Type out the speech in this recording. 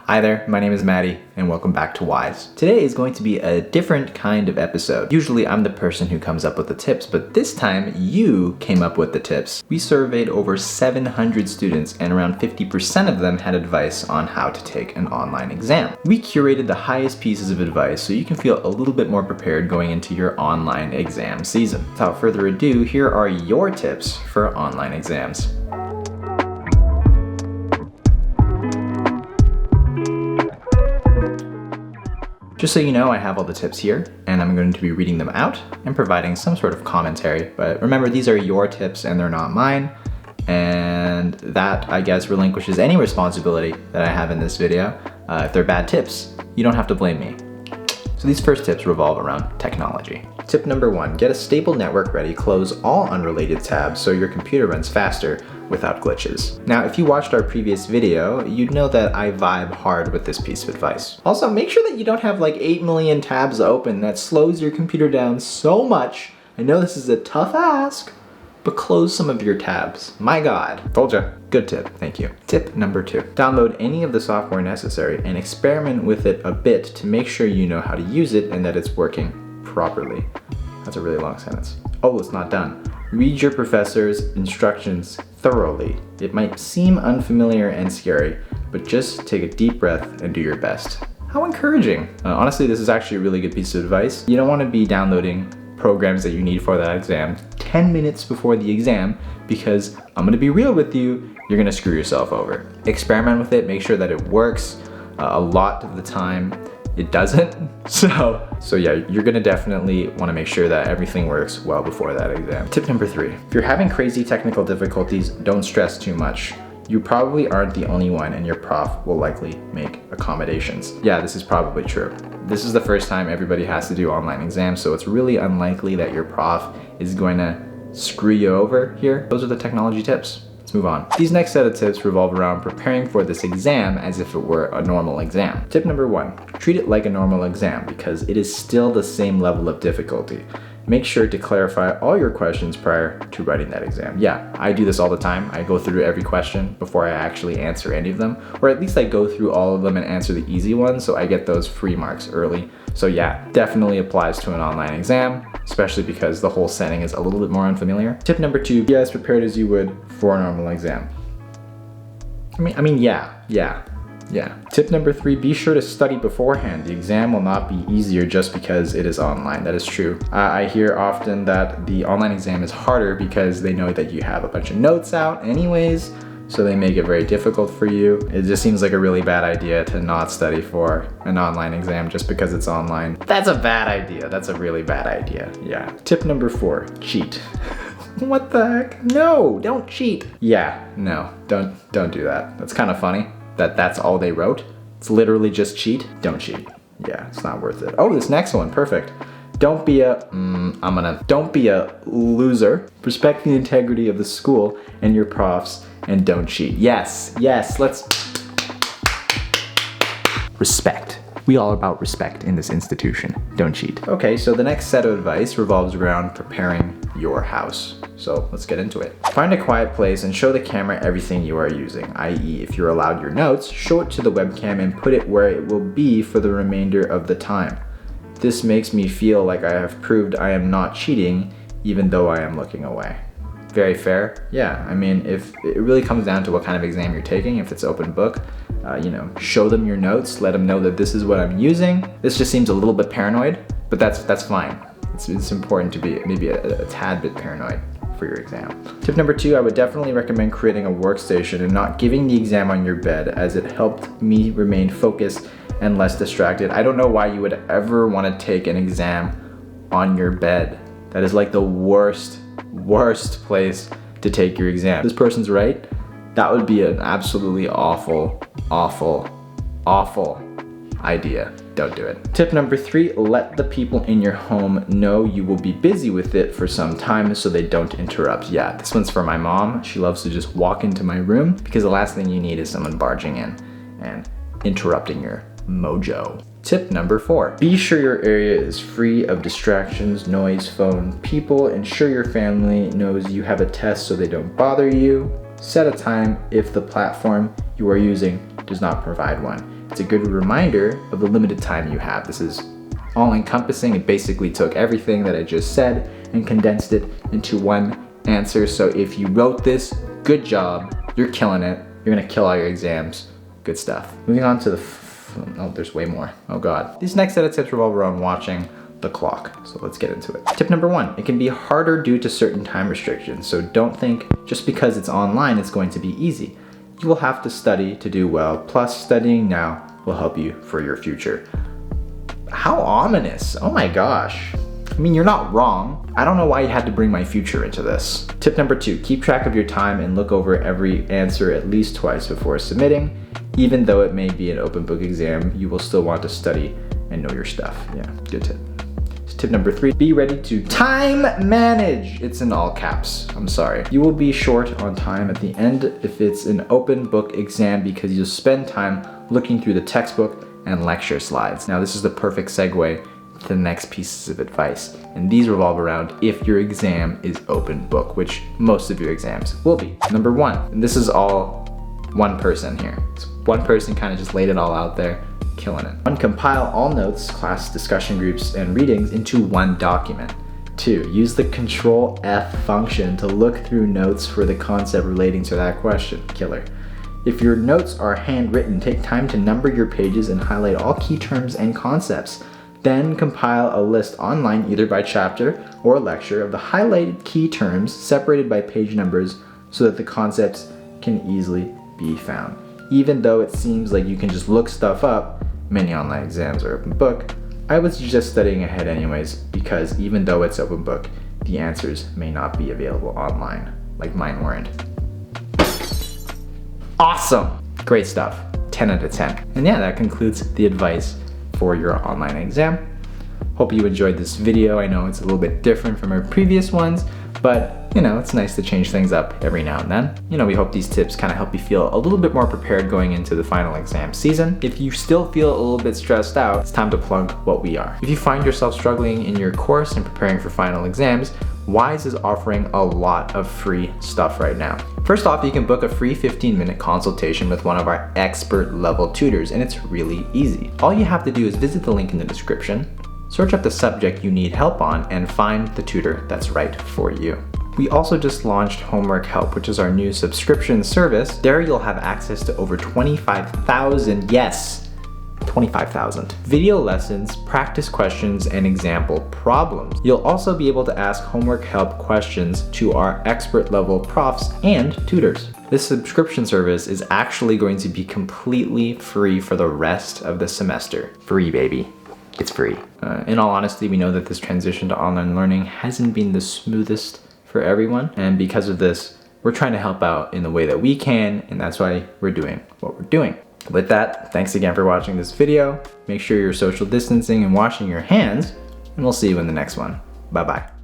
Hi there, my name is Maddie, and welcome back to Wise. Today is going to be a different kind of episode. Usually I'm the person who comes up with the tips, but this time you came up with the tips. We surveyed over 700 students, and around 50% of them had advice on how to take an online exam. We curated the highest pieces of advice so you can feel a little bit more prepared going into your online exam season. Without further ado, here are your tips for online exams. Just so you know, I have all the tips here, and I'm going to be reading them out and providing some sort of commentary. But remember, these are your tips and they're not mine. And that, I guess, relinquishes any responsibility that I have in this video. If they're bad tips, you don't have to blame me. So these first tips revolve around technology. Tip number 1, get a stable network ready, close all unrelated tabs so your computer runs faster without glitches. Now, if you watched our previous video, you'd know that I vibe hard with this piece of advice. Also, make sure that you don't have like 8 million tabs open. That slows your computer down so much. I know this is a tough ask, but close some of your tabs. My God, told ya. Good tip, thank you. Tip number 2, download any of the software necessary and experiment with it a bit to make sure you know how to use it and that it's working properly. That's a really long sentence. Oh, it's not done. Read your professor's instructions thoroughly. It might seem unfamiliar and scary, but just take a deep breath and do your best. How encouraging. Honestly, this is actually a really good piece of advice. You don't want to be downloading programs that you need for that exam 10 minutes before the exam, because I'm going to be real with you, you're going to screw yourself over. Experiment with it, make sure that it works. A lot of the time it doesn't. So yeah, you're gonna definitely wanna make sure that everything works well before that exam. Tip number 3, if you're having crazy technical difficulties, don't stress too much. You probably aren't the only one, and your prof will likely make accommodations. Yeah, this is probably true. This is the first time everybody has to do online exams, so it's really unlikely that your prof is going to screw you over here. Those are the technology tips. Let's move on. These next set of tips revolve around preparing for this exam as if it were a normal exam. Tip number 1, treat it like a normal exam because it is still the same level of difficulty. Make sure to clarify all your questions prior to writing that exam. Yeah, I do this all the time. I go through every question before I actually answer any of them, or at least I go through all of them and answer the easy ones so I get those free marks early. So yeah, definitely applies to an online exam, especially because the whole setting is a little bit more unfamiliar. Tip number 2, be as prepared as you would for a normal exam. Yeah. Tip number 3, be sure to study beforehand. The exam will not be easier just because it is online. That is true. I hear often that the online exam is harder because they know that you have a bunch of notes out anyways, so they make it very difficult for you. It just seems like a really bad idea to not study for an online exam just because it's online. That's a bad idea. That's a really bad idea. Yeah. Tip number 4, cheat. What the heck? No, don't cheat. Yeah, no, don't do that. That's kind of funny that that's all they wrote. It's literally just cheat. Don't cheat. Yeah, it's not worth it. Oh, this next one, perfect. Don't be a loser. Respect the integrity of the school and your profs, and don't cheat. Yes, let's respect. We all about respect in this institution. Don't cheat. Okay, so the next set of advice revolves around preparing your house. So let's get into it. Find a quiet place and show the camera everything you are using, i.e. if you're allowed your notes, show it to the webcam and put it where it will be for the remainder of the time. This makes me feel like I have proved I am not cheating even though I am looking away. Very fair. Yeah, I mean, if it really comes down to what kind of exam you're taking, if it's open book, show them your notes, let them know that this is what I'm using. This just seems a little bit paranoid, but that's fine. It's important to be maybe a tad bit paranoid for your exam. Tip number 2, I would definitely recommend creating a workstation and not giving the exam on your bed, as it helped me remain focused and less distracted. I don't know why you would ever want to take an exam on your bed. That is like the worst place to take your exam. This person's right. That would be an absolutely awful idea. Don't do it. Tip number 3, let the people in your home know you will be busy with it for some time so they don't interrupt. Yeah, this one's for my mom. She loves to just walk into my room because the last thing you need is someone barging in and interrupting your mojo. Tip number 4, be sure your area is free of distractions, noise, phone, people. Ensure your family knows you have a test so they don't bother you. Set a time if the platform you are using does not provide one. It's a good reminder of the limited time you have. This is all encompassing. It basically took everything that I just said and condensed it into one answer. So if you wrote this, good job. You're killing it. You're gonna kill all your exams. Good stuff. Moving on to oh, there's way more. Oh God. These next set of tips revolve around watching the clock. So let's get into it. Tip number 1, it can be harder due to certain time restrictions. So don't think just because it's online, it's going to be easy. You will have to study to do well. Plus, studying now will help you for your future. How ominous. Oh my gosh. I mean, you're not wrong. I don't know why you had to bring my future into this. Tip number 2, keep track of your time and look over every answer at least twice before submitting. Even though it may be an open book exam, you will still want to study and know your stuff. Yeah, good tip. Tip number 3, be ready to time manage. It's in all caps, I'm sorry. You will be short on time at the end if it's an open book exam because you'll spend time looking through the textbook and lecture slides. Now this is the perfect segue to the next pieces of advice. And these revolve around if your exam is open book, which most of your exams will be. Number 1, and this is all one person here. So one person kind of just laid it all out there. Killing it. 1, compile all notes, class discussion groups, and readings into one document. 2, use the Control F function to look through notes for the concept relating to that question. Killer. If your notes are handwritten, take time to number your pages and highlight all key terms and concepts. Then compile a list online either by chapter or lecture of the highlighted key terms separated by page numbers so that the concepts can easily be found. Even though it seems like you can just look stuff up, many online exams are open book, I would suggest studying ahead anyways, because even though it's open book, the answers may not be available online, like mine weren't. Awesome! Great stuff. 10 out of 10. And yeah, that concludes the advice for your online exam. Hope you enjoyed this video. I know it's a little bit different from our previous ones, but you know, it's nice to change things up every now and then. You know, we hope these tips kind of help you feel a little bit more prepared going into the final exam season. If you still feel a little bit stressed out, it's time to plug what we are. If you find yourself struggling in your course and preparing for final exams, Wise is offering a lot of free stuff right now. First off, you can book a free 15-minute consultation with one of our expert level tutors, and it's really easy. All you have to do is visit the link in the description, search up the subject you need help on, and find the tutor that's right for you. We also just launched Homework Help, which is our new subscription service. There you'll have access to over 25,000, yes, 25,000 video lessons, practice questions, and example problems. You'll also be able to ask Homework Help questions to our expert level profs and tutors. This subscription service is actually going to be completely free for the rest of the semester. Free, baby. It's free. In all honesty, we know that this transition to online learning hasn't been the smoothest for everyone, and because of this, we're trying to help out in the way that we can, and that's why we're doing what we're doing. With that, thanks again for watching this video. Make sure you're social distancing and washing your hands, and we'll see you in the next one. Bye-bye.